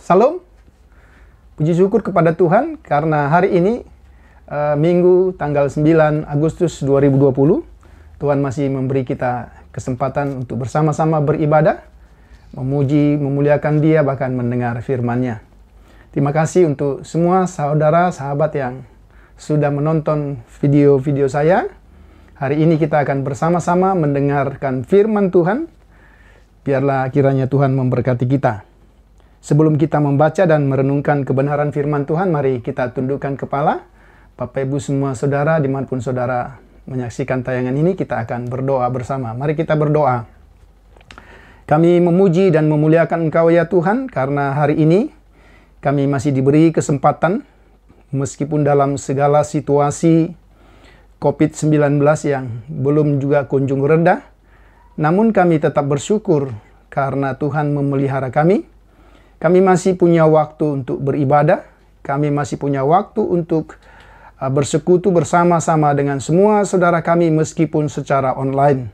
Salam, puji syukur kepada Tuhan karena hari ini Minggu tanggal 9 Agustus 2020 Tuhan masih memberi kita kesempatan untuk bersama-sama beribadah, memuji, memuliakan Dia, bahkan mendengar firman-Nya. Terima kasih untuk semua saudara, sahabat yang sudah menonton video-video saya. Hari ini kita akan bersama-sama mendengarkan firman Tuhan. Biarlah kiranya Tuhan memberkati kita. Sebelum kita membaca dan merenungkan kebenaran firman Tuhan, mari kita tundukkan kepala. Bapak Ibu semua saudara, dimanapun saudara menyaksikan tayangan ini, kita akan berdoa bersama. Mari kita berdoa. Kami memuji dan memuliakan Engkau ya Tuhan, karena hari ini kami masih diberi kesempatan, meskipun dalam segala situasi COVID-19 yang belum juga kunjung reda, namun kami tetap bersyukur karena Tuhan memelihara kami. Kami masih punya waktu untuk beribadah, kami masih punya waktu untuk bersekutu bersama-sama dengan semua saudara kami meskipun secara online.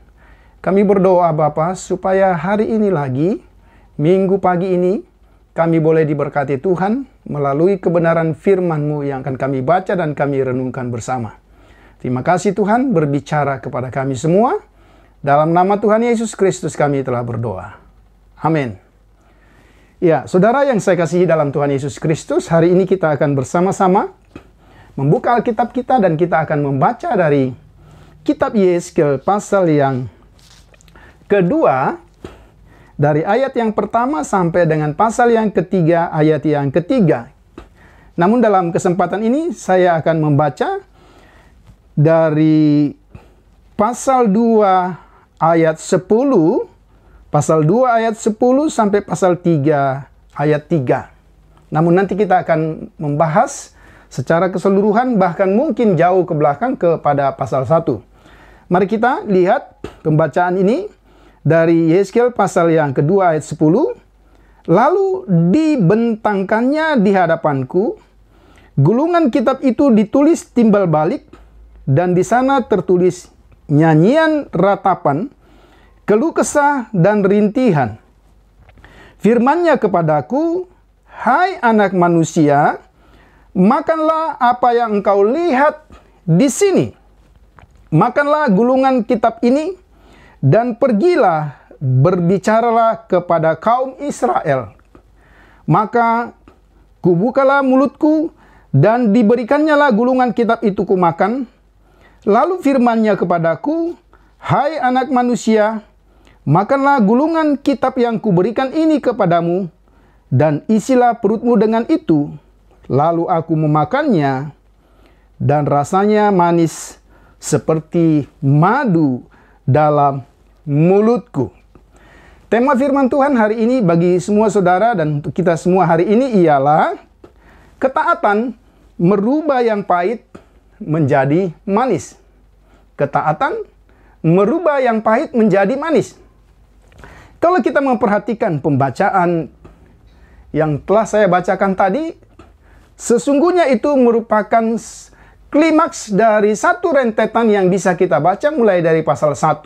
Kami berdoa Bapa supaya hari ini lagi, Minggu pagi ini, kami boleh diberkati Tuhan melalui kebenaran firman-Mu yang akan kami baca dan kami renungkan bersama. Terima kasih Tuhan berbicara kepada kami semua. Dalam nama Tuhan Yesus Kristus kami telah berdoa. Amin. Ya, saudara yang saya kasihi dalam Tuhan Yesus Kristus, hari ini kita akan bersama-sama membuka Alkitab kita dan kita akan membaca dari kitab Yeskel pasal yang kedua, dari ayat yang pertama sampai dengan pasal yang ketiga, ayat yang ketiga. Namun dalam kesempatan ini saya akan membaca dari pasal 2 ayat 10, pasal 2 ayat 10 sampai pasal 3 ayat 3. Namun nanti kita akan membahas secara keseluruhan, bahkan mungkin jauh ke belakang kepada pasal 1. Mari kita lihat pembacaan ini dari Yeskel pasal yang kedua ayat 10. Lalu dibentangkannya di hadapanku, gulungan kitab itu ditulis timbal balik, dan di sana tertulis nyanyian ratapan, keluh kesah dan rintihan. Firman-Nya kepadaku, hai anak manusia, makanlah apa yang engkau lihat di sini. Makanlah gulungan kitab ini, dan pergilah berbicaralah kepada kaum Israel. Maka kubukalah mulutku, dan diberikannya lah gulungan kitab itu kumakan. Lalu firman-Nya kepadaku, hai anak manusia, makanlah gulungan kitab yang kuberikan ini kepadamu, dan isilah perutmu dengan itu. Lalu aku memakannya, dan rasanya manis seperti madu dalam mulutku. Tema firman Tuhan hari ini bagi semua saudara dan untuk kita semua hari ini ialah ketaatan merubah yang pahit menjadi manis. Ketaatan merubah yang pahit menjadi manis. Kalau kita memperhatikan pembacaan yang telah saya bacakan tadi, sesungguhnya itu merupakan klimaks dari satu rentetan yang bisa kita baca mulai dari pasal 1,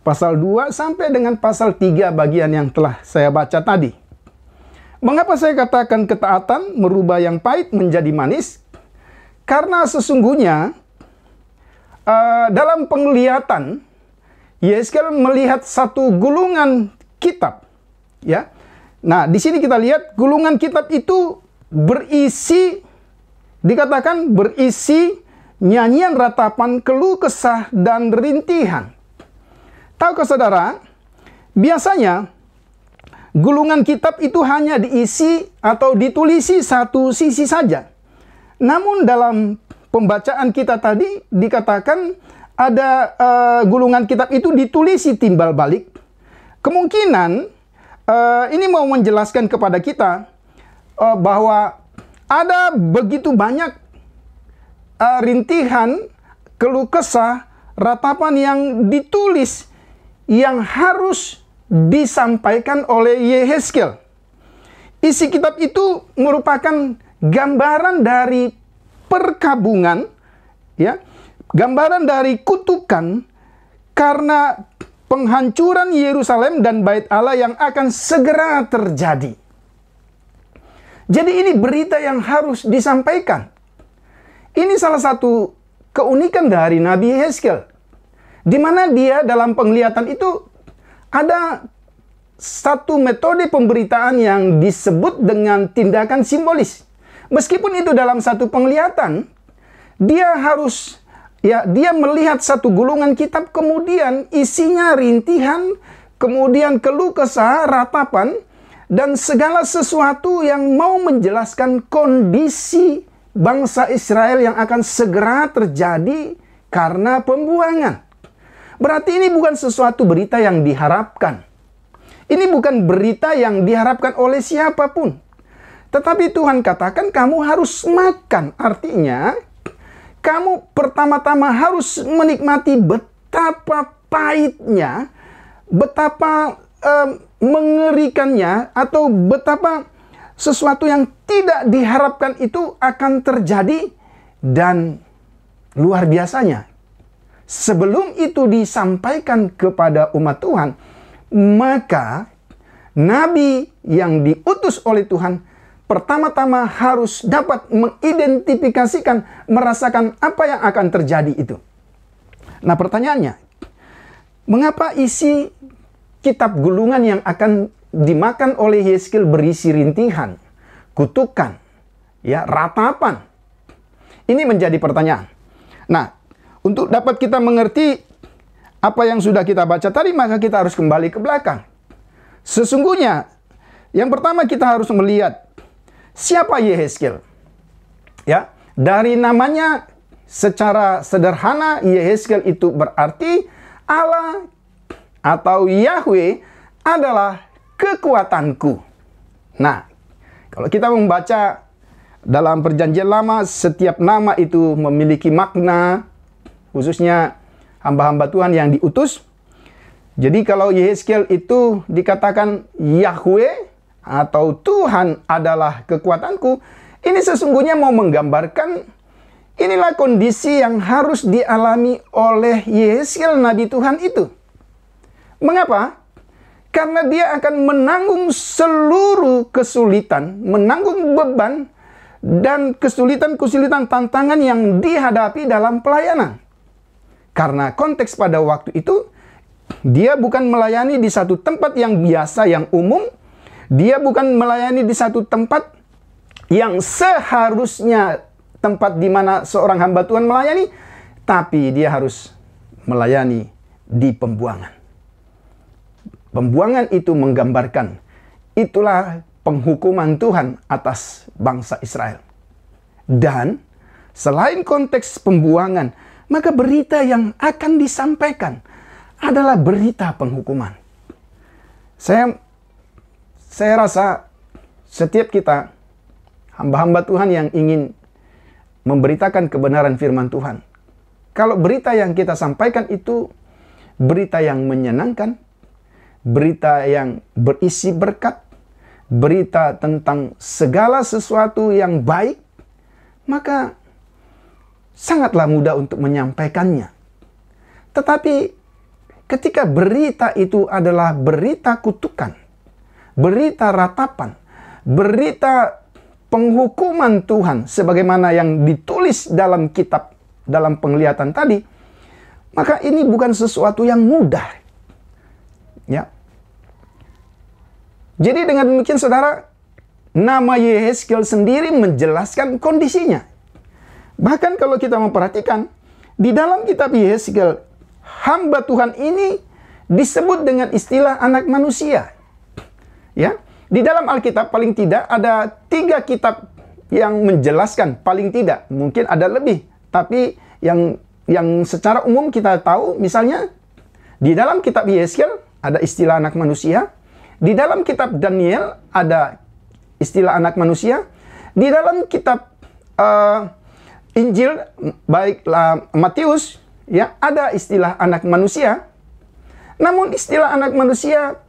pasal 2, sampai dengan pasal 3 bagian yang telah saya baca tadi. Mengapa saya katakan ketaatan merubah yang pahit menjadi manis? Karena sesungguhnya dalam penglihatan, Yeskel melihat satu gulungan kitab, ya. Nah, di sini kita lihat gulungan kitab itu berisi dikatakan berisi nyanyian ratapan, keluh kesah, dan rintihan. Tahukah saudara, biasanya gulungan kitab itu hanya diisi atau ditulisi satu sisi saja. Namun dalam pembacaan kita tadi dikatakan ada gulungan kitab itu ditulisi timbal balik. Kemungkinan ini mau menjelaskan kepada kita bahwa ada begitu banyak rintihan, keluh kesah, ratapan yang ditulis yang harus disampaikan oleh Yehezkiel. Isi kitab itu merupakan gambaran dari perkabungan, ya, gambaran dari kutukan karena penghancuran Yerusalem dan Bait Allah yang akan segera terjadi. Jadi ini berita yang harus disampaikan. Ini salah satu keunikan dari Nabi Yehezkiel, di mana dia dalam penglihatan itu ada satu metode pemberitaan yang disebut dengan tindakan simbolis. Meskipun itu dalam satu penglihatan, dia melihat satu gulungan kitab, kemudian isinya rintihan, kemudian keluh kesah, ratapan, dan segala sesuatu yang mau menjelaskan kondisi bangsa Israel yang akan segera terjadi karena pembuangan. Berarti ini bukan sesuatu berita yang diharapkan. Ini bukan berita yang diharapkan oleh siapapun. Tetapi Tuhan katakan kamu harus makan. Artinya, kamu pertama-tama harus menikmati betapa pahitnya, betapa mengerikannya, atau betapa sesuatu yang tidak diharapkan itu akan terjadi, dan luar biasanya, sebelum itu disampaikan kepada umat Tuhan, maka nabi yang diutus oleh Tuhan pertama-tama harus dapat mengidentifikasikan, merasakan apa yang akan terjadi itu. Nah, pertanyaannya, mengapa isi kitab gulungan yang akan dimakan oleh Yehezkiel berisi rintihan, kutukan, ya, ratapan? Ini menjadi pertanyaan. Nah, untuk dapat kita mengerti apa yang sudah kita baca tadi, maka kita harus kembali ke belakang. Sesungguhnya, yang pertama kita harus melihat siapa Yehezkiel. Ya, dari namanya secara sederhana, Yehezkiel itu berarti Allah atau Yahweh adalah kekuatanku. Nah, kalau kita membaca dalam Perjanjian Lama, setiap nama itu memiliki makna, khususnya hamba-hamba Tuhan yang diutus. Jadi kalau Yehezkiel itu dikatakan Yahweh atau Tuhan adalah kekuatanku, ini sesungguhnya mau menggambarkan inilah kondisi yang harus dialami oleh Yehezkiel Nabi Tuhan itu. Mengapa? Karena dia akan menanggung seluruh kesulitan, menanggung beban dan kesulitan-kesulitan, tantangan yang dihadapi dalam pelayanan. Karena konteks pada waktu itu, dia bukan melayani di satu tempat yang biasa, yang umum. Dia bukan melayani di satu tempat yang seharusnya tempat di mana seorang hamba Tuhan melayani, tapi dia harus melayani di pembuangan. Pembuangan itu menggambarkan itulah penghukuman Tuhan atas bangsa Israel. Dan selain konteks pembuangan, maka berita yang akan disampaikan adalah berita penghukuman. Saya rasa setiap kita, hamba-hamba Tuhan yang ingin memberitakan kebenaran firman Tuhan, kalau berita yang kita sampaikan itu berita yang menyenangkan, berita yang berisi berkat, berita tentang segala sesuatu yang baik, maka sangatlah mudah untuk menyampaikannya. Tetapi ketika berita itu adalah berita kutukan, berita ratapan, berita penghukuman Tuhan sebagaimana yang ditulis dalam kitab, dalam penglihatan tadi, maka ini bukan sesuatu yang mudah. Ya. Jadi dengan demikian saudara, nama Yehezkiel sendiri menjelaskan kondisinya. Bahkan kalau kita memperhatikan, di dalam kitab Yehezkiel, hamba Tuhan ini disebut dengan istilah anak manusia. Ya, di dalam Alkitab paling tidak ada 3 kitab yang menjelaskan, paling tidak, mungkin ada lebih, tapi yang secara umum kita tahu, misalnya di dalam kitab Yehezkiel ada istilah anak manusia, di dalam kitab Daniel ada istilah anak manusia, di dalam kitab Injil baiklah Matius ya ada istilah anak manusia. Namun istilah anak manusia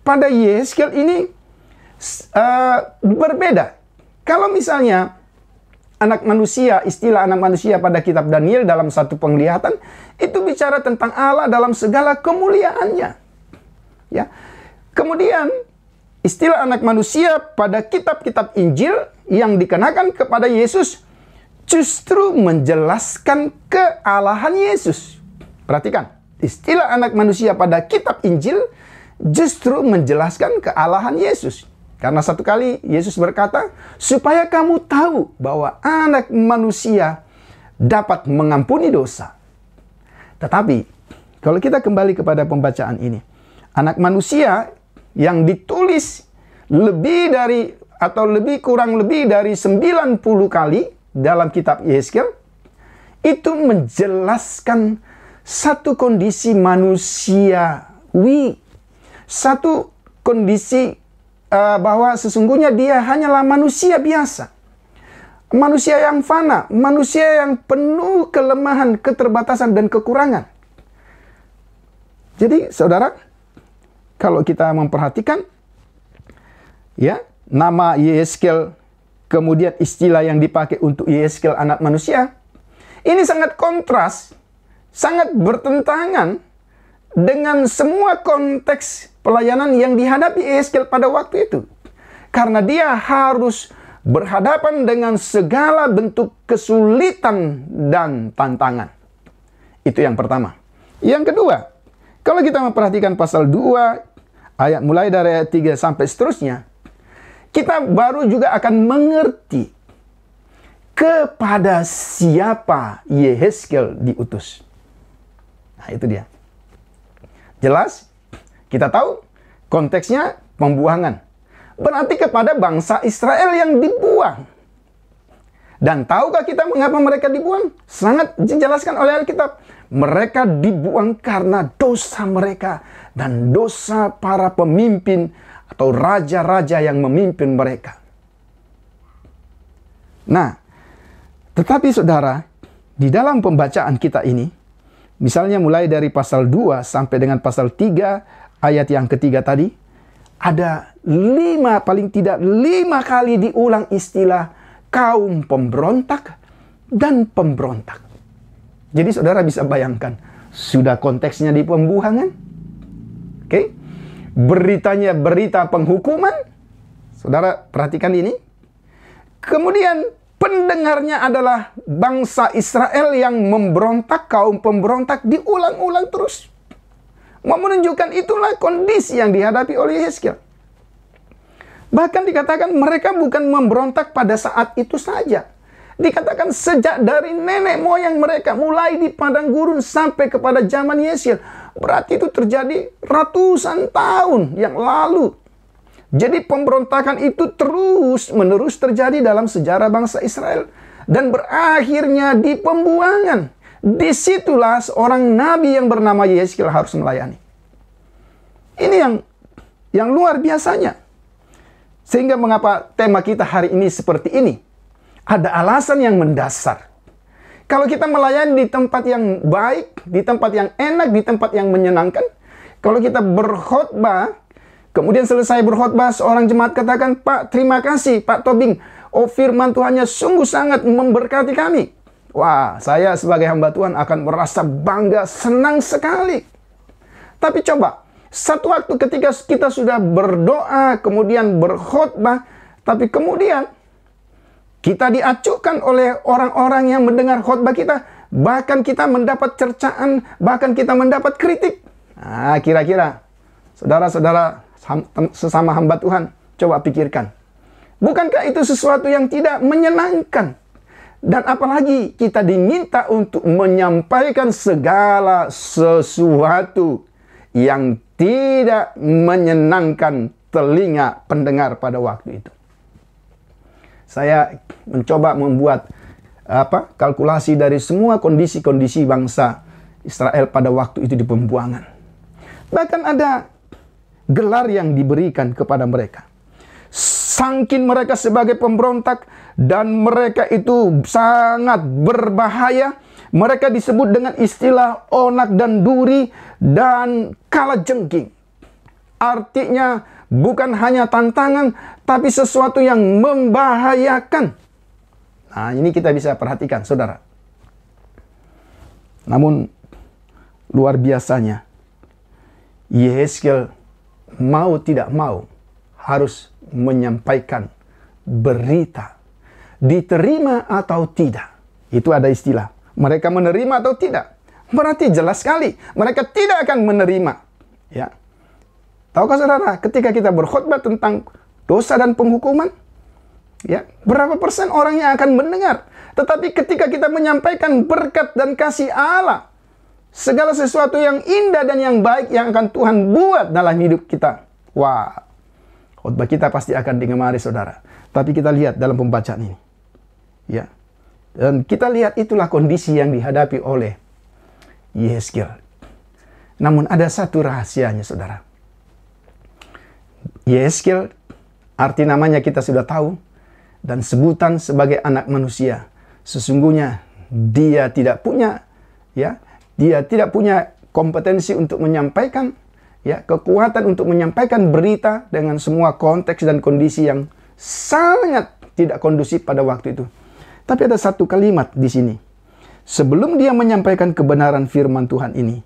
pada Yehezkiel ini berbeda. Kalau misalnya anak manusia, istilah anak manusia pada kitab Daniel dalam satu penglihatan itu bicara tentang Allah dalam segala kemuliaannya. Ya. Kemudian istilah anak manusia pada kitab-kitab Injil yang dikenakan kepada Yesus justru menjelaskan kealahan Yesus. Perhatikan, istilah anak manusia pada kitab Injil justru menjelaskan kealahan Yesus. Karena satu kali Yesus berkata, supaya kamu tahu bahwa anak manusia dapat mengampuni dosa. Tetapi, kalau kita kembali kepada pembacaan ini, anak manusia yang ditulis kurang lebih dari 90 kali dalam kitab Yehezkiel itu menjelaskan satu kondisi manusiawi, satu kondisi bahwa sesungguhnya dia hanyalah manusia biasa, manusia yang fana, manusia yang penuh kelemahan, keterbatasan dan kekurangan. Jadi saudara, kalau kita memperhatikan ya nama Yehezkiel, kemudian istilah yang dipakai untuk Yehezkiel anak manusia, ini sangat kontras, sangat bertentangan dengan semua konteks pelayanan yang dihadapi Yehezkiel pada waktu itu. Karena dia harus berhadapan dengan segala bentuk kesulitan dan tantangan. Itu yang pertama. Yang kedua, kalau kita memperhatikan pasal 2, ayat mulai dari ayat 3 sampai seterusnya, kita baru juga akan mengerti kepada siapa Yehezkiel diutus. Nah, itu dia. Jelas, kita tahu konteksnya pembuangan. Berarti kepada bangsa Israel yang dibuang. Dan tahukah kita mengapa mereka dibuang? Sangat dijelaskan oleh Alkitab. Mereka dibuang karena dosa mereka dan dosa para pemimpin atau raja-raja yang memimpin mereka. Nah, tetapi saudara, di dalam pembacaan kita ini, misalnya mulai dari pasal 2 sampai dengan pasal 3, ayat yang ketiga tadi, ada 5, paling tidak 5 kali diulang istilah kaum pemberontak dan pemberontak. Jadi saudara bisa bayangkan, sudah konteksnya di pembuangan. Oke? Beritanya berita penghukuman. Saudara perhatikan ini. Kemudian pendengarnya adalah bangsa Israel yang memberontak, kaum pemberontak diulang-ulang terus. Mau menunjukkan itulah kondisi yang dihadapi oleh Yehezkiel. Bahkan dikatakan mereka bukan memberontak pada saat itu saja. Dikatakan sejak dari nenek moyang mereka, mulai di padang gurun sampai kepada zaman Yehezkiel. Berarti itu terjadi ratusan tahun yang lalu. Jadi pemberontakan itu terus-menerus terjadi dalam sejarah bangsa Israel. Dan berakhirnya di pembuangan. Disitulah seorang nabi yang bernama Yehezkiel harus melayani. Ini yang luar biasanya. Sehingga mengapa tema kita hari ini seperti ini. Ada alasan yang mendasar. Kalau kita melayani di tempat yang baik, di tempat yang enak, di tempat yang menyenangkan. Kalau kita berkhotbah, kemudian selesai berkhotbah, seorang jemaat katakan, Pak, terima kasih Pak Tobing. Oh, firman Tuhannya sungguh sangat memberkati kami. Wah, saya sebagai hamba Tuhan akan merasa bangga, senang sekali. Tapi coba, satu waktu ketika kita sudah berdoa, kemudian berkhotbah, tapi kemudian kita diacuhkan oleh orang-orang yang mendengar khotbah kita, bahkan kita mendapat cercaan, bahkan kita mendapat kritik. Nah, kira-kira, saudara-saudara sesama hamba Tuhan, coba pikirkan. Bukankah itu sesuatu yang tidak menyenangkan? Dan apalagi kita diminta untuk menyampaikan segala sesuatu yang tidak menyenangkan telinga pendengar pada waktu itu. Saya mencoba membuat kalkulasi dari semua kondisi-kondisi bangsa Israel pada waktu itu di pembuangan. Bahkan ada gelar yang diberikan kepada mereka. Sangkin mereka sebagai pemberontak dan mereka itu sangat berbahaya, mereka disebut dengan istilah onak dan duri dan kalajengking. Artinya bukan hanya tantangan, tapi sesuatu yang membahayakan. Nah, ini kita bisa perhatikan, saudara. Namun, luar biasanya, Yehezkiel mau tidak mau harus menyampaikan berita. Diterima atau tidak. Itu ada istilah. Mereka menerima atau tidak. Berarti jelas sekali, mereka tidak akan menerima. Ya. Tahukah saudara, ketika kita berkhotbah tentang dosa dan penghukuman, ya, berapa persen orang yang akan mendengar? Tetapi ketika kita menyampaikan berkat dan kasih Allah, segala sesuatu yang indah dan yang baik yang akan Tuhan buat dalam hidup kita, wah, khotbah kita pasti akan digemari, saudara. Tapi kita lihat dalam pembacaan ini, ya, dan kita lihat itulah kondisi yang dihadapi oleh Yehezkiel. Namun ada satu rahasianya, saudara. Yehezkiel, arti namanya kita sudah tahu, dan sebutan sebagai anak manusia. Sesungguhnya dia tidak punya, ya, dia tidak punya kompetensi untuk menyampaikan, ya, kekuatan untuk menyampaikan berita dengan semua konteks dan kondisi yang sangat tidak kondusif pada waktu itu. Tapi ada satu kalimat di sini. Sebelum dia menyampaikan kebenaran firman Tuhan ini,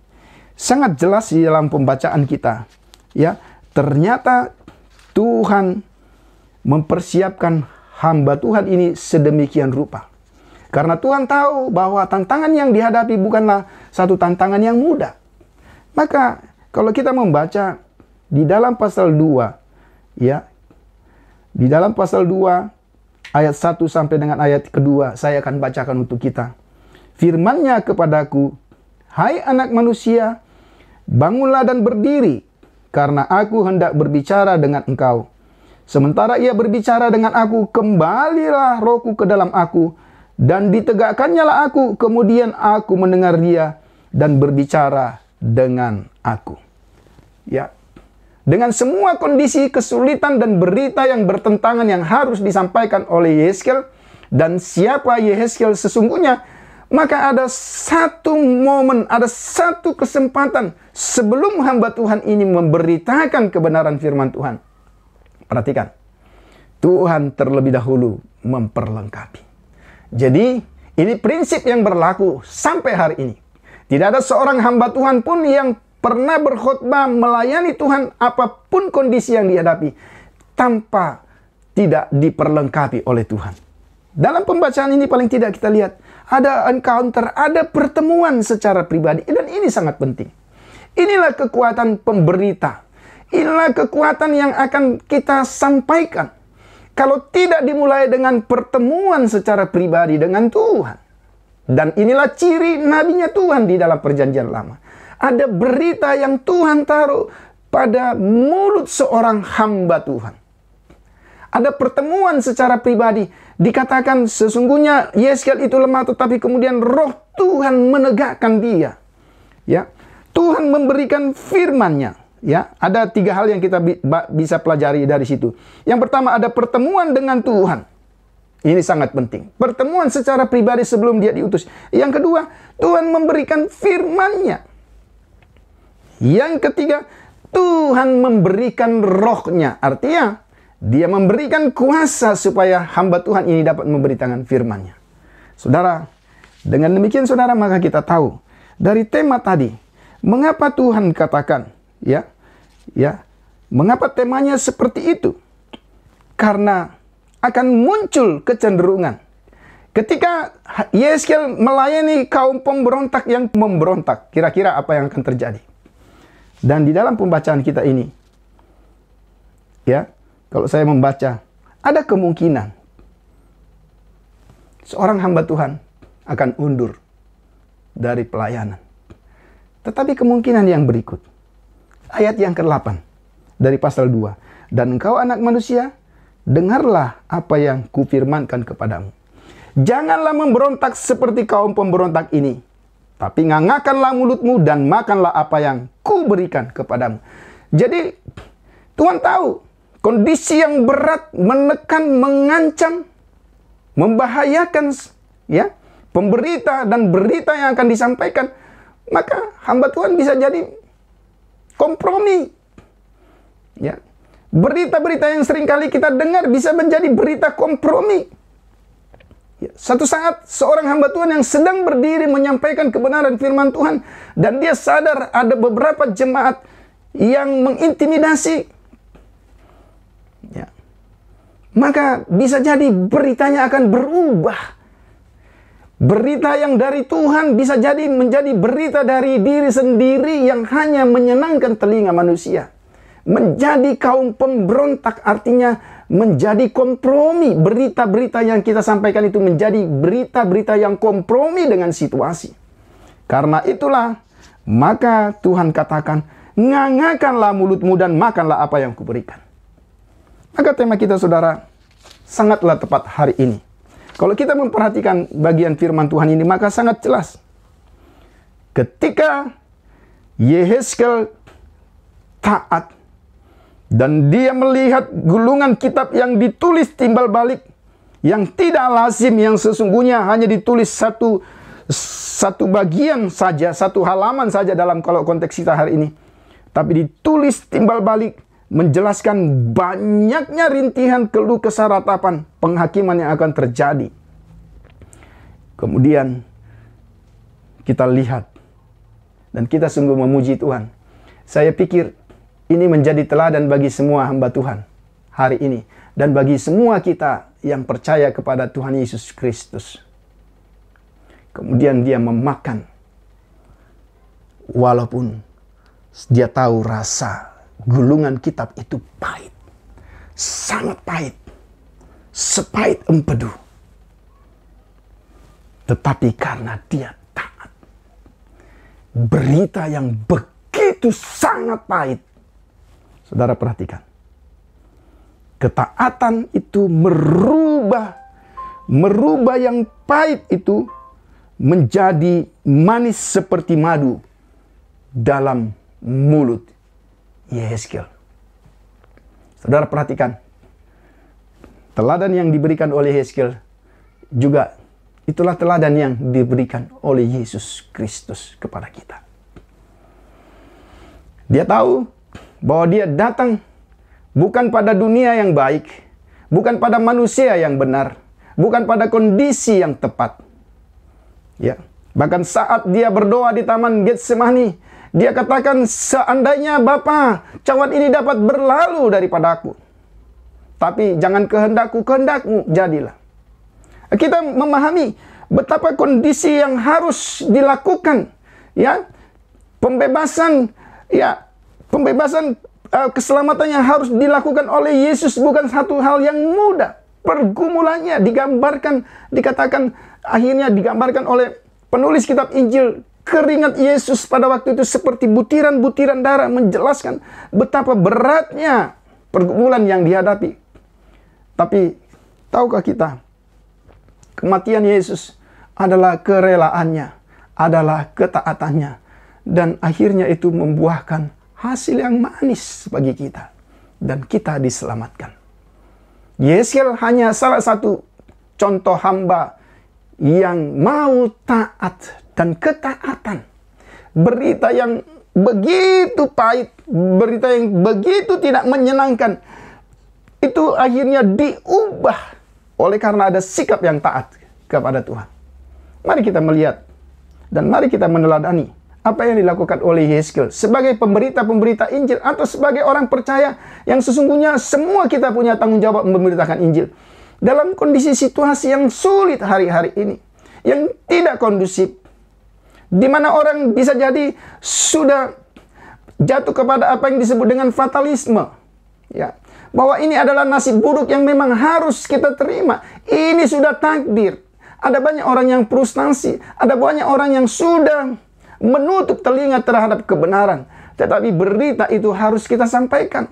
sangat jelas di dalam pembacaan kita, ya, ternyata Tuhan mempersiapkan hamba Tuhan ini sedemikian rupa. Karena Tuhan tahu bahwa tantangan yang dihadapi bukanlah satu tantangan yang mudah. Maka kalau kita membaca di dalam pasal 2, ya, di dalam pasal 2 ayat 1 sampai dengan ayat kedua, saya akan bacakan untuk kita. Firman-Nya kepadaku, hai anak manusia, bangunlah dan berdiri, karena aku hendak berbicara dengan engkau. Sementara ia berbicara dengan aku, kembalilah rohku ke dalam aku, dan ditegakkannya lah aku, kemudian aku mendengar dia, dan berbicara dengan aku. Ya, dengan semua kondisi kesulitan dan berita yang bertentangan yang harus disampaikan oleh Yehezkiel, dan siapa Yehezkiel sesungguhnya, maka ada satu momen, ada satu kesempatan sebelum hamba Tuhan ini memberitakan kebenaran firman Tuhan. Perhatikan, Tuhan terlebih dahulu memperlengkapi. Jadi, ini prinsip yang berlaku sampai hari ini. Tidak ada seorang hamba Tuhan pun yang pernah berkhotbah melayani Tuhan apapun kondisi yang dihadapi tanpa tidak diperlengkapi oleh Tuhan. Dalam pembacaan ini paling tidak kita lihat ada encounter, ada pertemuan secara pribadi, dan ini sangat penting. Inilah kekuatan pemberita. Inilah kekuatan yang akan kita sampaikan. Kalau tidak dimulai dengan pertemuan secara pribadi dengan Tuhan. Dan inilah ciri nabinya Tuhan di dalam perjanjian lama. Ada berita yang Tuhan taruh pada mulut seorang hamba Tuhan. Ada pertemuan secara pribadi. Dikatakan sesungguhnya Yehezkiel itu lemah, tetapi kemudian roh Tuhan menegakkan dia. Ya, Tuhan memberikan firman-Nya. Ya, ada 3 hal yang kita bisa pelajari dari situ. Yang pertama, ada pertemuan dengan Tuhan. Ini sangat penting. Pertemuan secara pribadi sebelum dia diutus. Yang kedua, Tuhan memberikan firman-Nya. Yang ketiga, Tuhan memberikan roh-Nya. Artinya, dia memberikan kuasa supaya hamba Tuhan ini dapat memberitakan firman-Nya. Saudara, dengan demikian saudara, maka kita tahu dari tema tadi, mengapa Tuhan katakan, mengapa temanya seperti itu? Karena akan muncul kecenderungan ketika Yehezkiel melayani kaum pemberontak yang memberontak. Kira-kira apa yang akan terjadi? Dan di dalam pembacaan kita ini, ya, kalau saya membaca, ada kemungkinan seorang hamba Tuhan akan undur dari pelayanan. Tetapi kemungkinan yang berikut, ayat yang ke-8 dari pasal 2. Dan engkau anak manusia, dengarlah apa yang kufirmankan kepadamu. Janganlah memberontak seperti kaum pemberontak ini, tapi ngangakanlah mulutmu dan makanlah apa yang kuberikan kepadamu. Jadi Tuhan tahu kondisi yang berat, menekan, mengancam, membahayakan ya pemberita dan berita yang akan disampaikan, maka hamba Tuhan bisa jadi kompromi. Ya. Berita-berita yang seringkali kita dengar bisa menjadi berita kompromi. Ya. Satu saat seorang hamba Tuhan yang sedang berdiri menyampaikan kebenaran firman Tuhan, dan dia sadar ada beberapa jemaat yang mengintimidasi. Ya. Maka bisa jadi beritanya akan berubah. Berita yang dari Tuhan bisa jadi menjadi berita dari diri sendiri yang hanya menyenangkan telinga manusia. Menjadi kaum pemberontak, artinya menjadi kompromi. Berita-berita yang kita sampaikan itu menjadi berita-berita yang kompromi dengan situasi. Karena itulah, maka Tuhan katakan, ngangakanlah mulutmu dan makanlah apa yang kuberikan. Maka tema kita, saudara, sangatlah tepat hari ini. Kalau kita memperhatikan bagian firman Tuhan ini, maka sangat jelas. Ketika Yehezkel taat, dan dia melihat gulungan kitab yang ditulis timbal balik, yang tidak lazim, yang sesungguhnya hanya ditulis satu bagian saja, satu halaman saja dalam kalau konteks kita hari ini. Tapi ditulis timbal balik, menjelaskan banyaknya rintihan keluh kesah ratapan penghakiman yang akan terjadi. Kemudian kita lihat, dan kita sungguh memuji Tuhan. Saya pikir ini menjadi teladan bagi semua hamba Tuhan hari ini, dan bagi semua kita yang percaya kepada Tuhan Yesus Kristus. Kemudian dia memakan, walaupun dia tahu rasa gulungan kitab itu pahit, sangat pahit, sepahit empedu. Tetapi karena dia taat, berita yang begitu sangat pahit, saudara perhatikan, ketaatan itu merubah yang pahit itu menjadi manis seperti madu dalam mulut Yehezkel. Saudara perhatikan, teladan yang diberikan oleh Yehezkel juga itulah teladan yang diberikan oleh Yesus Kristus kepada kita. Dia tahu bahwa dia datang bukan pada dunia yang baik, bukan pada manusia yang benar, bukan pada kondisi yang tepat. Ya, bahkan saat dia berdoa di Taman Getsemani, dia katakan, seandainya Bapa, cawan ini dapat berlalu daripada aku, tapi jangan kehendakku, kehendakmu jadilah. Kita memahami betapa kondisi yang harus dilakukan, ya, pembebasan keselamatan yang harus dilakukan oleh Yesus bukan satu hal yang mudah. Pergumulannya dikatakan akhirnya digambarkan oleh penulis kitab Injil. Keringat Yesus pada waktu itu seperti butiran-butiran darah, menjelaskan betapa beratnya pergumulan yang dihadapi. Tapi tahukah kita, kematian Yesus adalah kerelaannya, adalah ketaatannya, dan akhirnya itu membuahkan hasil yang manis bagi kita, dan kita diselamatkan. Yehezkel hanya salah satu contoh hamba yang mau taat dan ketaatan. Berita yang begitu pahit, berita yang begitu tidak menyenangkan, itu akhirnya diubah oleh karena ada sikap yang taat kepada Tuhan. Mari kita melihat dan mari kita meneladani apa yang dilakukan oleh Yehezkel sebagai pemberita-pemberita Injil, atau sebagai orang percaya yang sesungguhnya semua kita punya tanggung jawab memberitakan Injil dalam kondisi situasi yang sulit hari-hari ini, yang tidak kondusif, di mana orang bisa jadi sudah jatuh kepada apa yang disebut dengan fatalisme, ya, bahwa ini adalah nasib buruk yang memang harus kita terima. Ini sudah takdir. Ada banyak orang yang frustasi, ada banyak orang yang sudah menutup telinga terhadap kebenaran. Tetapi berita itu harus kita sampaikan.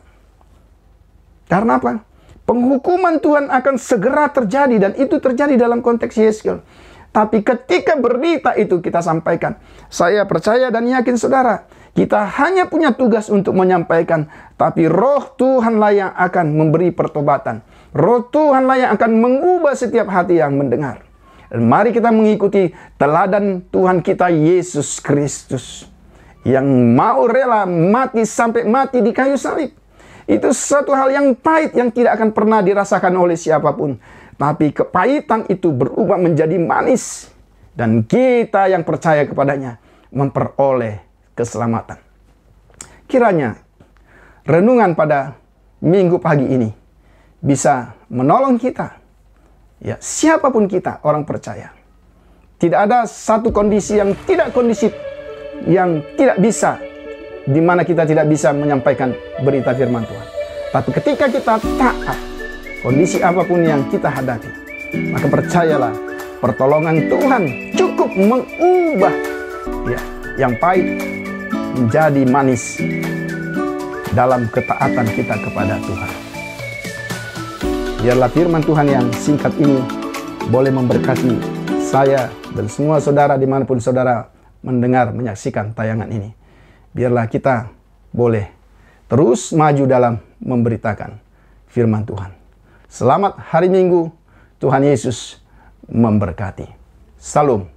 Karena apa? Penghukuman Tuhan akan segera terjadi, dan itu terjadi dalam konteks Yeskiel. Tapi ketika berita itu kita sampaikan, saya percaya dan yakin saudara, kita hanya punya tugas untuk menyampaikan, tapi Roh Tuhanlah yang akan memberi pertobatan. Roh Tuhanlah yang akan mengubah setiap hati yang mendengar. Dan mari kita mengikuti teladan Tuhan kita Yesus Kristus, yang mau rela mati sampai mati di kayu salib. Itu satu hal yang pahit yang tidak akan pernah dirasakan oleh siapapun. Tapi kepahitan itu berubah menjadi manis. Dan kita yang percaya kepadanya memperoleh keselamatan. Kiranya renungan pada minggu pagi ini bisa menolong kita. Ya, siapapun kita, orang percaya. Tidak ada satu kondisi yang tidak kondisif, yang tidak bisa, di mana kita tidak bisa menyampaikan berita firman Tuhan. Tapi ketika kita taat, kondisi apapun yang kita hadapi, maka percayalah, pertolongan Tuhan cukup mengubah ya, yang pahit menjadi manis dalam ketaatan kita kepada Tuhan. Biarlah firman Tuhan yang singkat ini boleh memberkati saya dan semua saudara dimanapun saudara mendengar, menyaksikan tayangan ini. Biarlah kita boleh terus maju dalam memberitakan firman Tuhan. Selamat hari Minggu, Tuhan Yesus memberkati. Salam.